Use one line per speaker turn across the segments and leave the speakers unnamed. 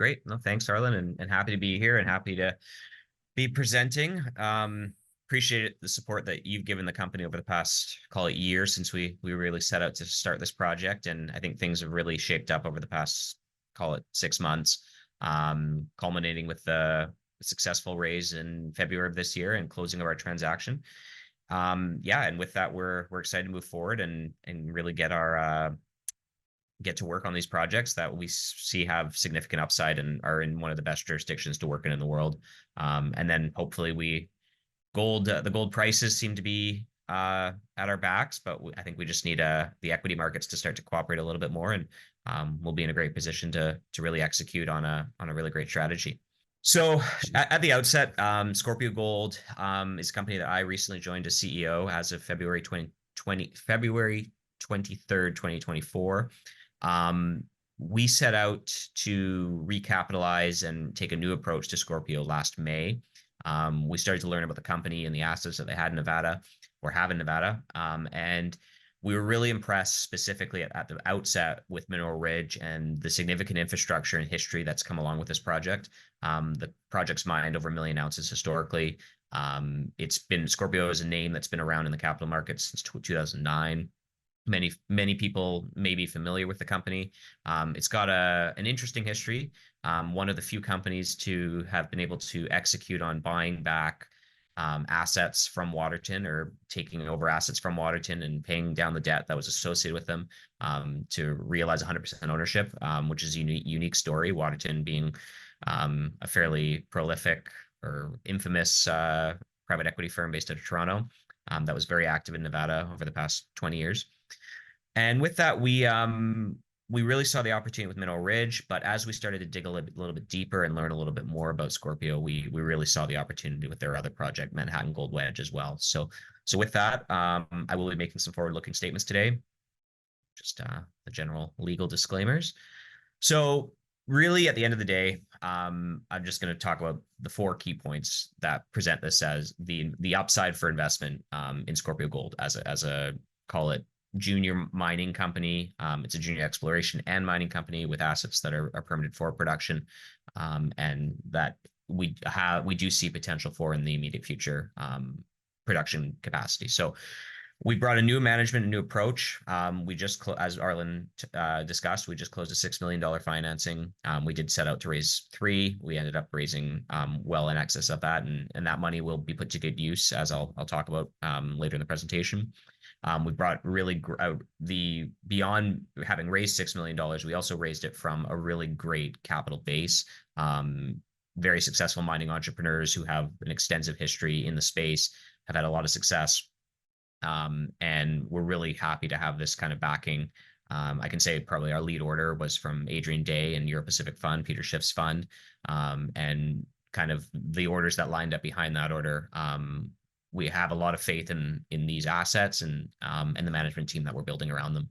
Great. No, thanks, Arlen, and happy to be here and happy to be presenting. Appreciate the support that you've given the company over the past, call it year, since we really set out to start this project. And I think things have really shaped up over the past, call it 6 months, culminating with the successful raise in February of this year and closing of our transaction. Yeah, and with that, we're excited to move forward and really get to work on these projects that we see have significant upside and are in one of the best jurisdictions to work in the world. And then hopefully the gold prices seem to be at our backs, but I think we just need the equity markets to start to cooperate a little bit more, and we'll be in a great position to really execute on a really great strategy. So at the outset, Scorpio Gold is a company that I recently joined as CEO as of February 23rd, 2024. We set out to recapitalize and take a new approach to Scorpio last May. We started to learn about the company and the assets that they had in Nevada or have in Nevada. And we were really impressed specifically at the outset with Mineral Ridge and the significant infrastructure and history that's come along with this project. The project's mined over 1 million ounces historically. Scorpio is a name that's been around in the capital markets since 2009. Many people may be familiar with the company. It's got an interesting history. One of the few companies to have been able to execute on buying back assets from Waterton, or taking over assets from Waterton and paying down the debt that was associated with them, to realize 100% ownership, which is a unique story. Waterton being a fairly prolific or infamous private equity firm based out of Toronto, that was very active in Nevada over the past 20 years. And with that, we really saw the opportunity with Mineral Ridge, but as we started to dig a little bit deeper and learn a little bit more about Scorpio, we really saw the opportunity with their other project, Manhattan Goldwedge, as well. So with that, I will be making some forward-looking statements today, just the general legal disclaimers. So really, at the end of the day, I'm just going to talk about the 4 key points that present this as the upside for investment in Scorpio Gold as a call it junior mining company. It's a junior exploration and mining company with assets that are permitted for production, and that we do see potential for in the immediate future production capacity. So we brought a new management, a new approach. We just, as Arlen discussed, we just closed a $6 million financing. We did set out to raise 3. We ended up raising well in excess of that, and that money will be put to good use, as I'll talk about later in the presentation. We brought really beyond having raised $6 million, we also raised it from a really great capital base. Very successful mining entrepreneurs who have an extensive history in the space, have had a lot of success. And we're really happy to have this kind of backing. I can say probably our lead order was from Adrian Day and Euro Pacific Fund, Peter Schiff's fund, and kind of the orders that lined up behind that order. We have a lot of faith in these assets and the management team that we're building around them.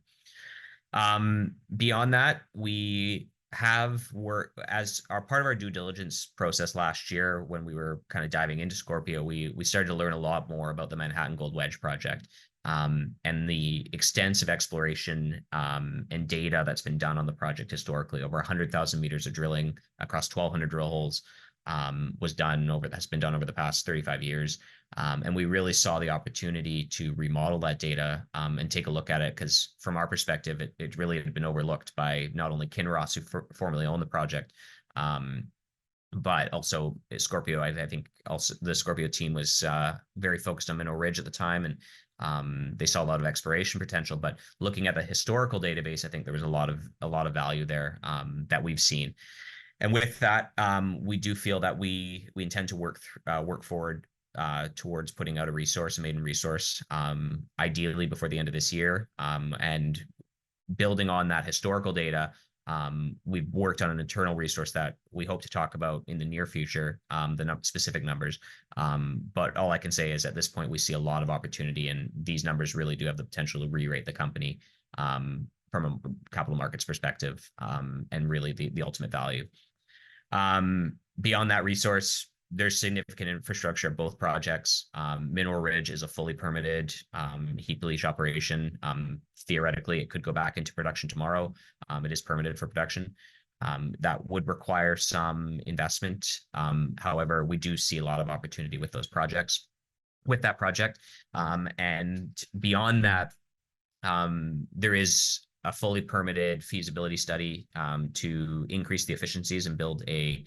Beyond that, we have worked as part of our due diligence process last year. When we were kind of diving into Scorpio, we started to learn a lot more about the Manhattan Goldwedge Project, and the extensive exploration and data that's been done on the project historically. Over 100,000 meters of drilling across 1,200 drill holes has been done over the past 35 years. And we really saw the opportunity to remodel that data and take a look at it, because from our perspective, it really had been overlooked by not only Kinross, who formerly owned the project, but also Scorpio. I think also the Scorpio team was very focused on Mineral Ridge at the time, and they saw a lot of exploration potential. But looking at the historical database, I think there was a lot of value there that we've seen. And with that, we do feel that we intend to work forward towards putting out a maiden resource, ideally before the end of this year. And building on that historical data, we've worked on an internal resource that we hope to talk about in the near future, the specific numbers. But all I can say is at this point, we see a lot of opportunity, and these numbers really do have the potential to re-rate the company from a capital markets perspective, and really the ultimate value. Beyond that resource, there's significant infrastructure at both projects. Mineral Ridge is a fully permitted heap leach operation. Theoretically, it could go back into production tomorrow. It is permitted for production. That would require some investment. However, we do see a lot of opportunity with those projects, with that project. And beyond that, there is a fully permitted feasibility study to increase the efficiencies and build a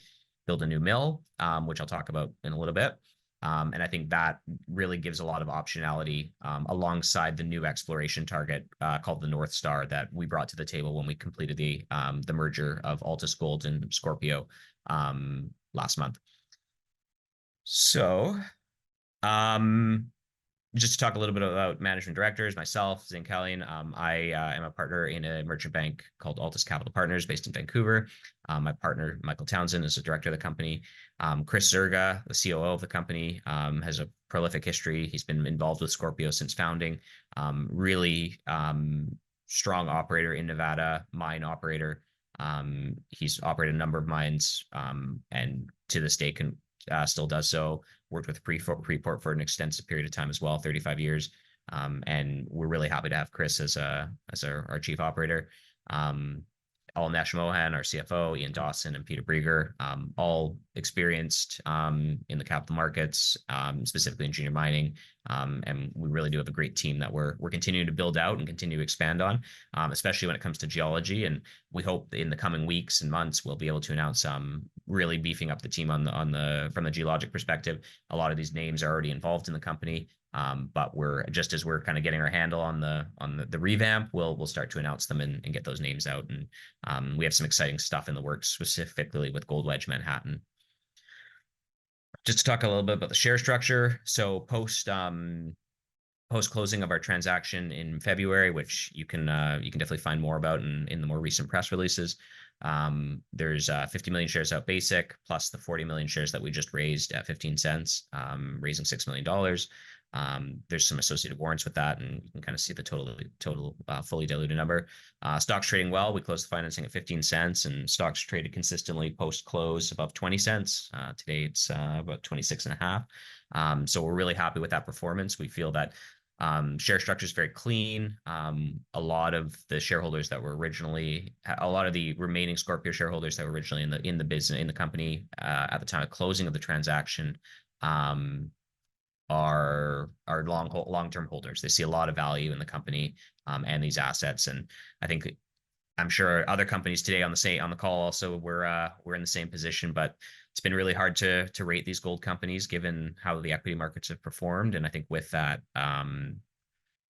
new mill, which I'll talk about in a little bit. And I think that really gives a lot of optionality alongside the new exploration target called the North Star that we brought to the table when we completed the merger of Altus Gold and Scorpio last month. So, just to talk a little bit about management directors, myself, Zayn Kalyan. I am a partner in a merchant bank called Altus Capital Partners based in Vancouver. My partner, Michael Townsend, is the director of the company. Chris Zerga, the COO of the company, has a prolific history. He's been involved with Scorpio since founding. Really strong operator in Nevada, mine operator. He's operated a number of mines and to this day still does so. Worked with Freeport for an extensive period of time as well, 35 years. And we're really happy to have Chris as our chief operator. Alnesh Mohan, our CFO, Ian Dawson, and Peter Brieger, all experienced in the capital markets, specifically in junior mining. And we really do have a great team that we're continuing to build out and continue to expand on, especially when it comes to geology. And we hope in the coming weeks and months we'll be able to announce really beefing up the team from the geologic perspective. A lot of these names are already involved in the company. But we're kind of getting our handle on the revamp, we'll start to announce them and get those names out. And we have some exciting stuff in the works, specifically with Goldwedge Manhattan. Just to talk a little bit about the share structure. So post closing of our transaction in February, which you can definitely find more about in the more recent press releases. There's 50 million shares out basic, plus the 40 million shares that we just raised at 15 cents, raising $6 million. There's some associated warrants with that, and you can kind of see the total fully diluted number. Stocks trading well. We closed the financing at 15 cents, and stocks traded consistently post-close above 20 cents. Today it's about 26 and a half. So we're really happy with that performance. We feel that share structure is very clean. A lot of the remaining Scorpio shareholders that were originally in the company at the time of closing of the transaction are long-term holders. They see a lot of value in the company and these assets. And I'm sure other companies today on the call also we're in the same position, but it's been really hard to rate these gold companies given how the equity markets have performed. And I think with that,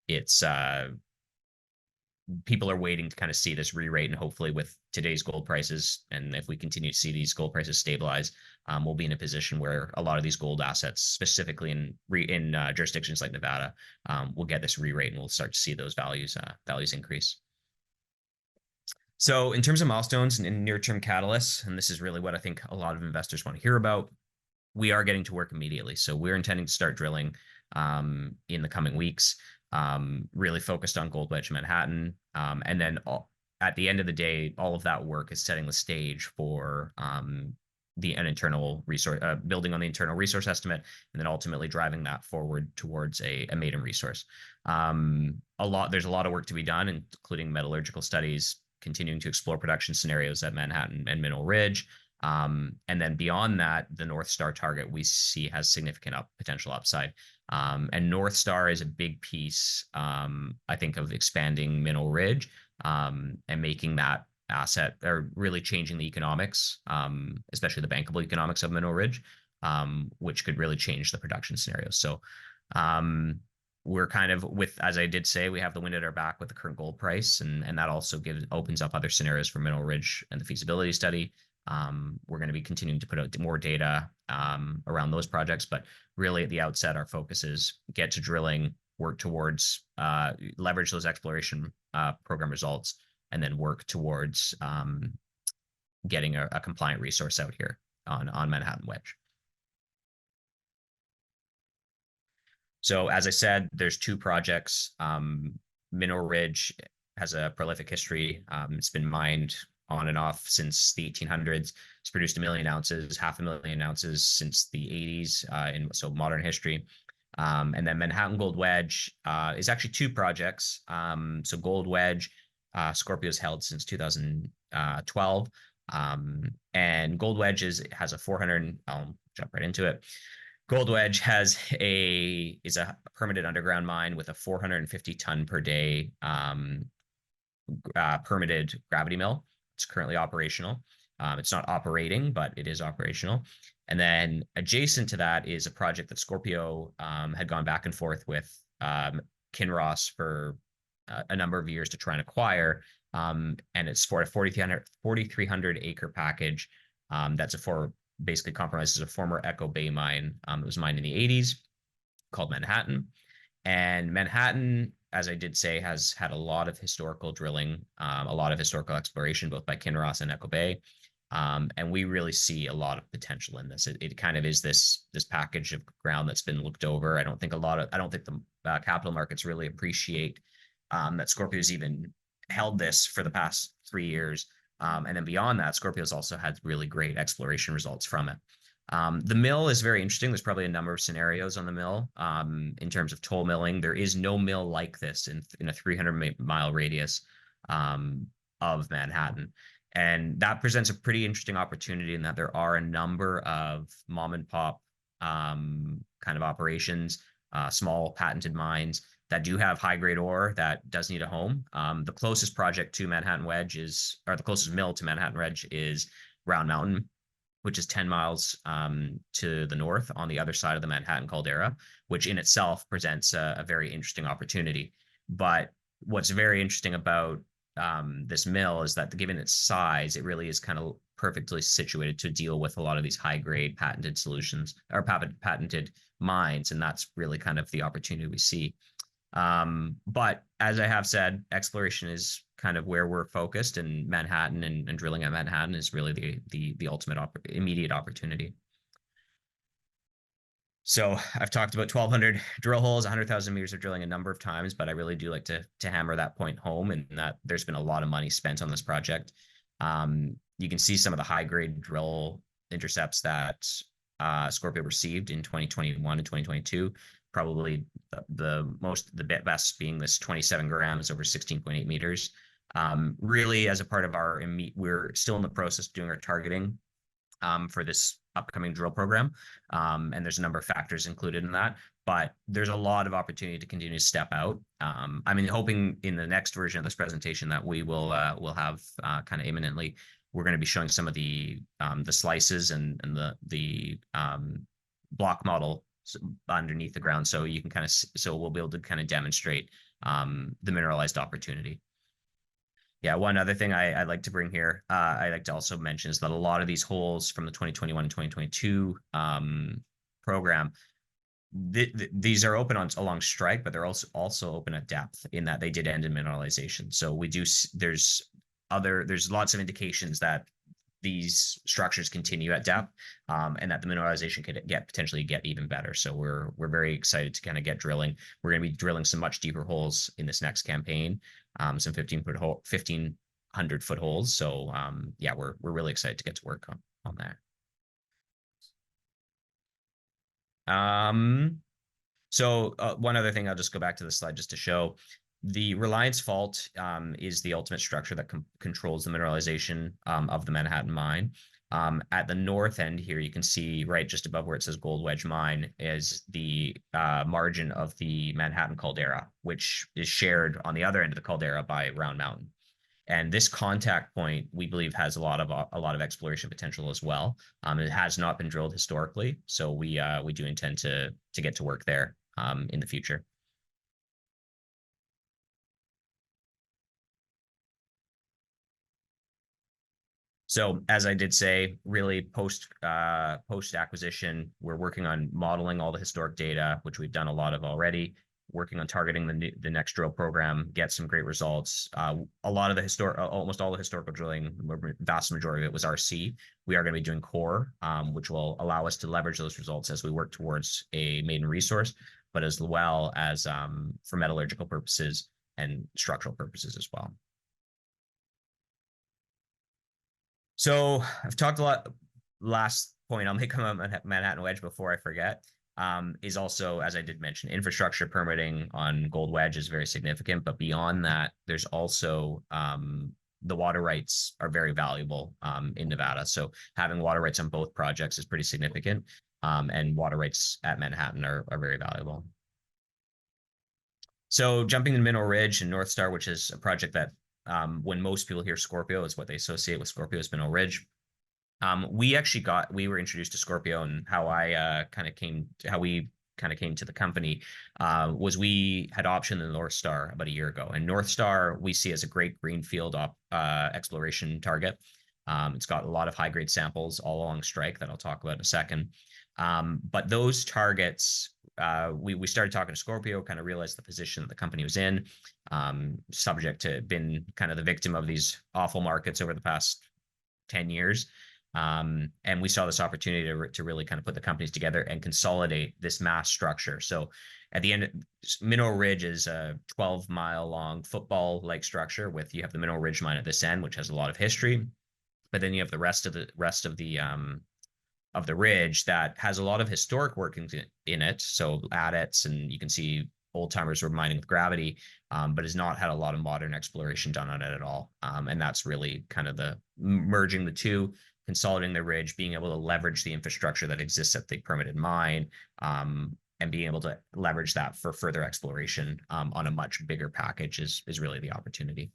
it's people are waiting to kind of see this re-rate, and hopefully with today's gold prices, and if we continue to see these gold prices stabilize, we'll be in a position where a lot of these gold assets, specifically in jurisdictions like Nevada, will get this re-rate, and we'll start to see those values increase. So in terms of milestones and near-term catalysts, and this is really what I think a lot of investors want to hear about, we are getting to work immediately. So we're intending to start drilling in the coming weeks, really focused on Goldwedge Manhattan. And then at the end of the day, all of that work is setting the stage for building on the internal resource estimate, and then ultimately driving that forward towards a maiden resource. There's a lot of work to be done, including metallurgical studies, continuing to explore production scenarios at Manhattan and Mineral Ridge. And then beyond that, the North Star target we see has significant potential upside. And North Star is a big piece, I think, of expanding Mineral Ridge and making that asset, or really changing the economics, especially the bankable economics of Mineral Ridge, which could really change the production scenario. So we're kind of as I did say, we have the wind at our back with the current gold price, and that also opens up other scenarios for Mineral Ridge and the feasibility study. We're going to be continuing to put out more data around those projects, but really at the outset, our focus is get to drilling, work towards leverage those exploration program results, and then work towards getting a compliant resource out here on Manhattan Wedge. So as I said, there's two projects. Mineral Ridge has a prolific history. It's been mined on and off since the 1800s. It's produced 1 million ounces, 500,000 ounces since the 80s, so modern history. And then Manhattan Goldwedge is actually two projects. So Goldwedge, Scorpio's held since 2012. And Goldwedge has a 400. I'll jump right into it. Goldwedge is a permitted underground mine with a 450 ton per day permitted gravity mill. It's currently operational. It's not operating, but it is operational. And then adjacent to that is a project that Scorpio had gone back and forth with Kinross for a number of years to try and acquire. And it's for a 4,300 acre package. Basically compromises a former Echo Bay mine that was mined in the 80s called Manhattan. And Manhattan, as I did say, has had a lot of historical drilling, a lot of historical exploration, both by Kinross and Echo Bay. And we really see a lot of potential in this. It kind of is this package of ground that's been looked over. I don't think the capital markets really appreciate that Scorpio's even held this for the past 3 years. And then beyond that, Scorpio's also had really great exploration results from it. The mill is very interesting. There's probably a number of scenarios on the mill in terms of toll milling. There is no mill like this in a 300-mile radius of Manhattan. And that presents a pretty interesting opportunity in that there are a number of mom and pop kind of operations, small patented mines that do have high grade ore that does need a home. The closest project to Manhattan Wedge the closest mill to Manhattan Wedge is Round Mountain, which is 10 miles to the north on the other side of the Manhattan caldera, which in itself presents a very interesting opportunity. But what's very interesting about this mill is that given its size, it really is kind of perfectly situated to deal with a lot of these high grade patented solutions or patented mines. And that's really kind of the opportunity we see. But as I have said, exploration is kind of where we're focused, and Manhattan and drilling at Manhattan is really the ultimate immediate opportunity. So I've talked about 1,200 drill holes, 100,000 meters of drilling a number of times, but I really do like to hammer that point home, and that there's been a lot of money spent on this project. You can see some of the high grade drill intercepts that Scorpio received in 2021 and 2022. Probably the best being this 27 grams over 16.8 meters. Really, as a part of we're still in the process of doing our targeting for this upcoming drill program. And there's a number of factors included in that, but there's a lot of opportunity to continue to step out. Hoping in the next version of this presentation that we'll have kind of imminently, we're going to be showing some of the slices and the block model underneath the ground, so you can so we'll be able to kind of demonstrate the mineralized opportunity. Yeah, one other thing I'd like to bring here, I'd like to also mention is that a lot of these holes from the 2021 and 2022 program, these are open along strike, but they're also open at depth in that they did end in mineralization. So there's lots of indications that these structures continue at depth, and that the mineralization could potentially get even better. So we're very excited to kind of get drilling. We're going to be drilling some much deeper holes in this next campaign, some 1,500 foot holes. So yeah, we're really excited to get to work on that. So one other thing, I'll just go back to the slide just to show. The Reliance Fault is the ultimate structure that controls the mineralization of the Manhattan mine. At the north end here, you can see right just above where it says Goldwedge Mine is the margin of the Manhattan caldera, which is shared on the other end of the caldera by Round Mountain. And this contact point, we believe, has a lot of exploration potential as well. It has not been drilled historically, so we do intend to get to work there in the future. So as I did say, really post acquisition, we're working on modeling all the historic data, which we've done a lot of already. Working on targeting the next drill program, get some great results. Almost all the historical drilling, vast majority of it was RC. We are going to be doing core, which will allow us to leverage those results as we work towards a maiden resource, but as well as for metallurgical purposes and structural purposes as well. So I've talked a lot. Last point I'll make on Manhattan Wedge before I forget is also, as I did mention, infrastructure permitting on Goldwedge is very significant. But beyond that, there's also the water rights are very valuable in Nevada. So having water rights on both projects is pretty significant. And water rights at Manhattan are very valuable. So jumping to Mineral Ridge and North Star, which is a project that when most people hear Scorpio is what they associate with Scorpio is Mineral Ridge. We were introduced to Scorpio, and how we kind of came to the company was we had optioned the North Star about a year ago. And North Star we see as a great greenfield exploration target. It's got a lot of high grade samples all along strike that I'll talk about in a second. But those targets, we started talking to Scorpio, kind of realized the position that the company was in, subject to been kind of the victim of these awful markets over the past 10 years. And we saw this opportunity to really kind of put the companies together and consolidate this mass structure. So at the end, Mineral Ridge is a 12-mile long football-like structure with, you have the Mineral Ridge mine at this end, which has a lot of history, but then you have the rest of the ridge that has a lot of historic workings in it. So adits, and you can see old timers were mining with gravity, but has not had a lot of modern exploration done on it at all. And that's really kind of the merging the two, consolidating the ridge, being able to leverage the infrastructure that exists at the permitted mine, and being able to leverage that for further exploration on a much bigger package is really the opportunity.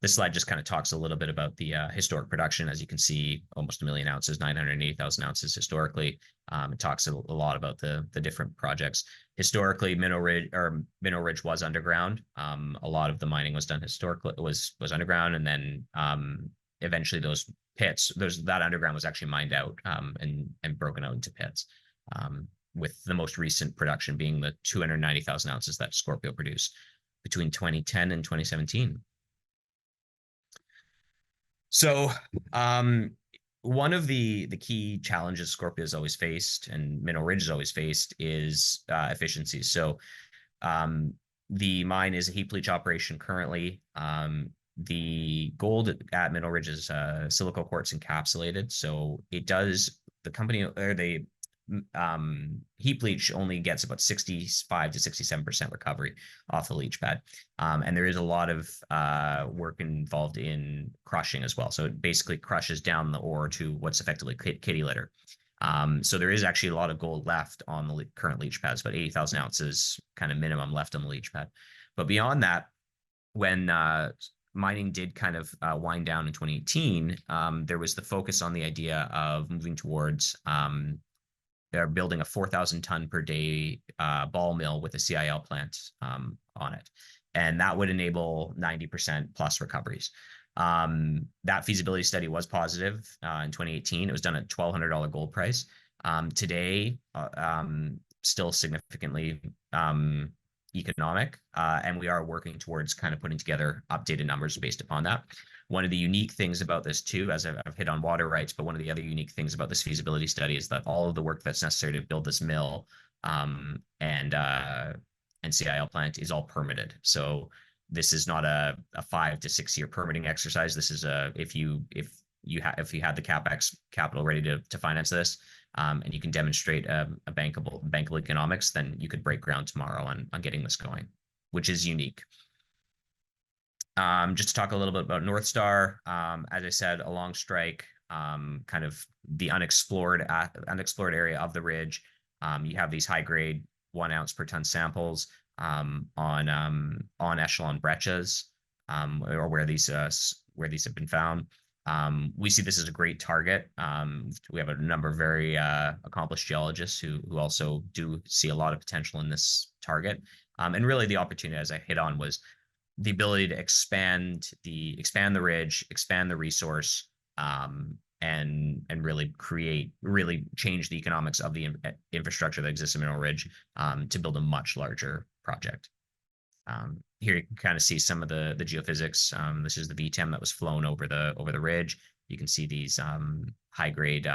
This slide just kind of talks a little bit about the historic production. As you can see, almost 1 million ounces, 980,000 ounces historically. It talks a lot about the different projects. Historically, Mineral Ridge was underground. A lot of the mining was done historically, was underground, and then eventually those pits, that underground was actually mined out and broken out into pits. With the most recent production being the 290,000 ounces that Scorpio produced between 2010 and 2017. So one of the key challenges Scorpio has always faced and Mineral Ridge has always faced is efficiencies. So the mine is a heap leach operation currently. The gold at Mineral Ridge is silico quartz encapsulated. So it does, the company or the heap leach only gets about 65 to 67% recovery off the leach pad. And there is a lot of work involved in crushing as well. So it basically crushes down the ore to what's effectively kitty litter. So there is actually a lot of gold left on the current leach pads, but 80,000 ounces kind of minimum left on the leach pad. But beyond that, when mining did kind of wind down in 2018, there was the focus on the idea of moving towards they're building a 4,000 ton per day ball mill with a CIL plant on it. And that would enable 90% plus recoveries. That feasibility study was positive in 2018. It was done at $1,200 gold price. Today, still significantly economic, and we are working towards kind of putting together updated numbers based upon that. One of the unique things about this too, as I've hit on water rights, but one of the other unique things about this feasibility study is that all of the work that's necessary to build this mill and CIL plant is all permitted. So this is not a 5 to 6 year permitting exercise. This is if you had the capex capital ready to finance this, and you can demonstrate a bankable economics, then you could break ground tomorrow on getting this going, which is unique. Just to talk a little bit about North Star, as I said, along strike, kind of the unexplored area of the ridge. You have these high grade 1 ounce per ton samples on echelon breccias, or where these have been found. We see this as a great target. We have a number of very accomplished geologists who also do see a lot of potential in this target. And really the opportunity, as I hit on, was the ability to expand the ridge, expand the resource, and really change the economics of the infrastructure that exists in Mineral Ridge to build a much larger project. Here you can kind of see some of the geophysics. This is the VTEM that was flown over the ridge. You can see these high grade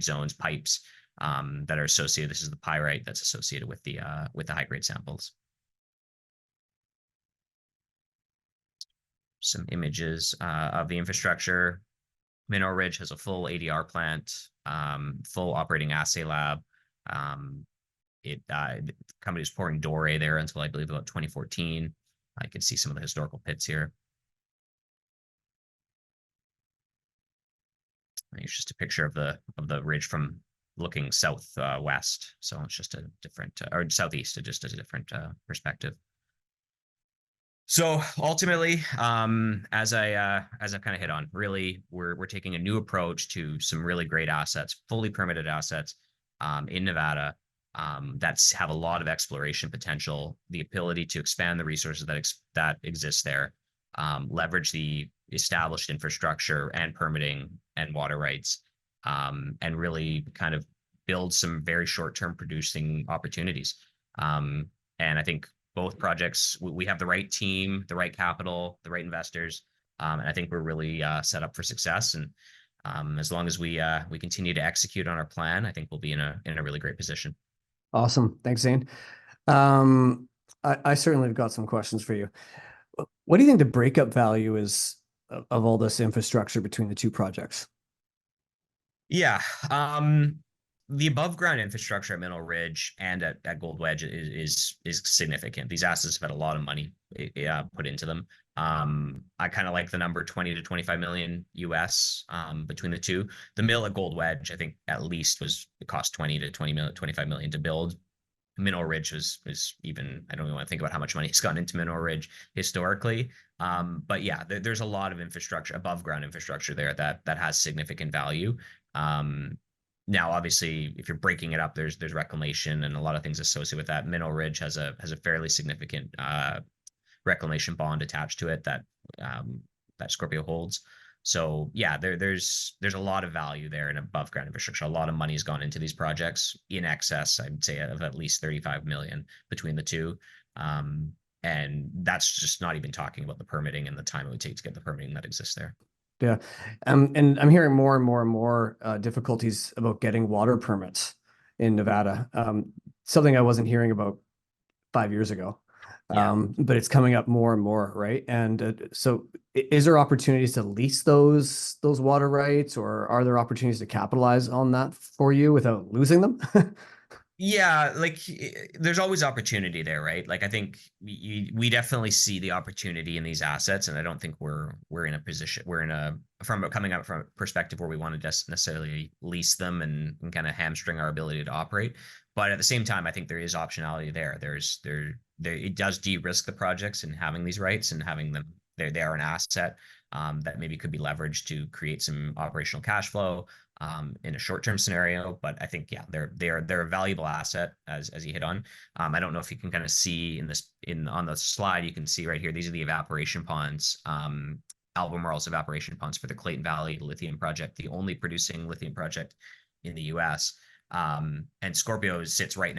zones, pipes that are associated. This is the pyrite that's associated with the high grade samples. Some images of the infrastructure. Mineral Ridge has a full ADR plant, full operating assay lab. The company was pouring doré there until I believe about 2014. I can see some of the historical pits here. It's just a picture of the ridge from looking southwest. So it's just a different or southeast, just a different perspective. So ultimately, as I kind of hit on, really we're taking a new approach to some really great assets, fully permitted assets in Nevada that have a lot of exploration potential, the ability to expand the resources that exist there, leverage the established infrastructure and permitting and water rights, and really kind of build some very short-term producing opportunities. And I think both projects, we have the right team, the right capital, the right investors, and I think we're really set up for success. And as long as we continue to execute on our plan, I think we'll be in a really great position.
Awesome. Thanks, Zayn. Um, I certainly have got some questions for you. What do you think the breakup value is of all this infrastructure between the two projects?
Yeah. The above ground infrastructure at Mineral Ridge and at Goldwedge is significant. These assets have had a lot of money put into them. I kind of like the number 20 to 25 million US between the two. The mill at Goldwedge, I think at least it cost 20 to 25 million to build. Mineral Ridge was even, I don't even want to think about how much money has gone into Mineral Ridge historically. But yeah, there's a lot of infrastructure, above ground infrastructure there that has significant value. Now, obviously, if you're breaking it up, there's reclamation and a lot of things associated with that. Mineral Ridge has a fairly significant reclamation bond attached to it that Scorpio holds. So yeah, there's a lot of value there in above ground infrastructure. A lot of money has gone into these projects, in excess, I'd say, of at least 35 million between the two. And that's just not even talking about the permitting and the time it would take to get the permitting that exists there.
Yeah. And I'm hearing more and more and more difficulties about getting water permits in Nevada. Something I wasn't hearing about 5 years ago.
Yeah.
But it's coming up more and more, right? And so is there opportunities to lease those water rights, or are there opportunities to capitalize on that for you without losing them?
Yeah, like there's always opportunity there, right? Like I think we definitely see the opportunity in these assets, and I don't think we're in a position from coming up from a perspective where we want to just necessarily lease them and kind of hamstring our ability to operate. But at the same time, I think there is optionality there. It does de-risk the projects and having these rights and having them they are an asset that maybe could be leveraged to create some operational cash flow in a short-term scenario. But I think, yeah, they're a valuable asset as you hit on. I don't know if you can kind of see on the slide, you can see right here, these are the evaporation ponds, Albemarle's evaporation ponds for the Clayton Valley lithium project, the only producing lithium project in the US. And Scorpio sits right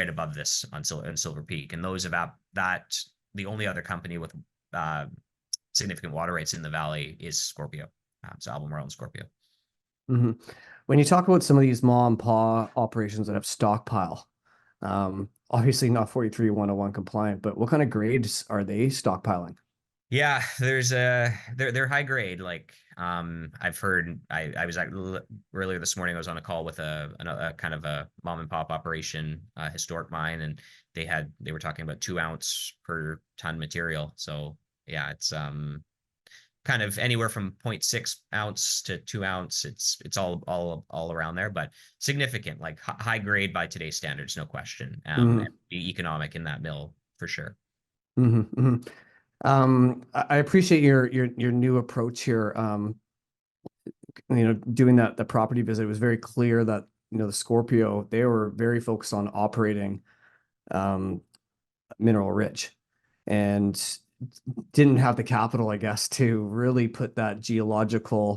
above this on Silver Peak. And the only other company with significant water rights in the valley is Scorpio. So Albemarle and Scorpio.
Mhm. When you talk about some of these mom and pop operations that have stockpile, obviously not 43-101 compliant, but what kind of grades are they stockpiling?
Yeah, they're high grade. Like I've heard I was earlier this morning. I was on a call with a kind of a mom and pop operation, historic mine, and they were talking about 2 ounce per ton material. So yeah, it's kind of anywhere from 0.6 ounce to 2 ounce. It's all around there, but significant, like high grade by today's standards, no question. And
Mhm.
be economic in that mill for sure.
Mhm. Mhm. I appreciate your new approach here. Doing the property visit, it was very clear that, the Scorpio, they were very focused on operating um, Mineral Ridge and didn't have the capital, I guess, to really put that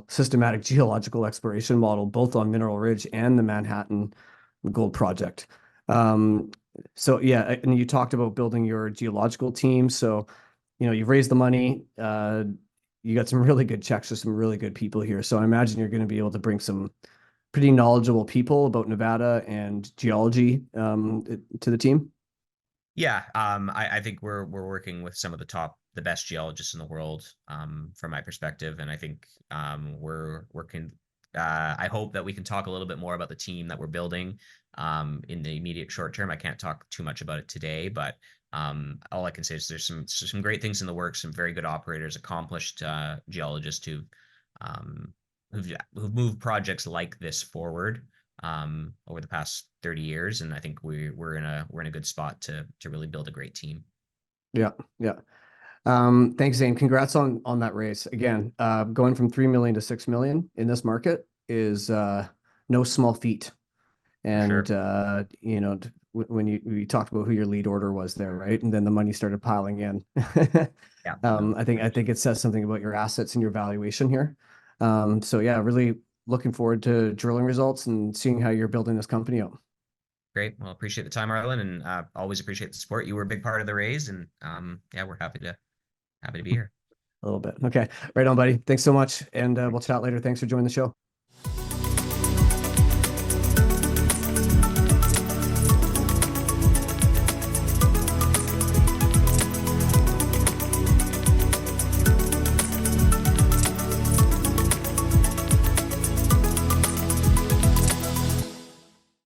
systematic geological exploration model both on Mineral Ridge and the Manhattan Gold Project. Um, so yeah, and you talked about building your geological team. So, you've raised the money. You got some really good checks with some really good people here. So I imagine you're going to be able to bring some pretty knowledgeable people about Nevada and geology to the team.
Yeah, I think we're working with some of the best geologists in the world, from my perspective, and I think we're working. I hope that we can talk a little bit more about the team that we're building in the immediate short term. I can't talk too much about it today, but All I can say is there's some great things in the works, some very good operators, accomplished geologists um, who've moved projects like this forward over the past 30 years, and I think we're in a good spot to really build a great team.
Yeah, yeah. Thanks, Zane. Congrats on that raise. Again, going from 3 million to 6 million in this market is no small feat.
For
And
sure.
when you talked about who your lead order was there, right? And then the money started piling in.
Yeah. No,
I think it says something about your assets and your valuation here. So yeah, really looking forward to drilling results and seeing how you're building this company up.
great. Well, appreciate the time, Arlen, and always appreciate the support. You were a big part of the raise, and yeah, we're happy to be here.
A little bit. Okay. Right on, buddy. Thanks so much. And we'll chat later. Thanks for joining the show.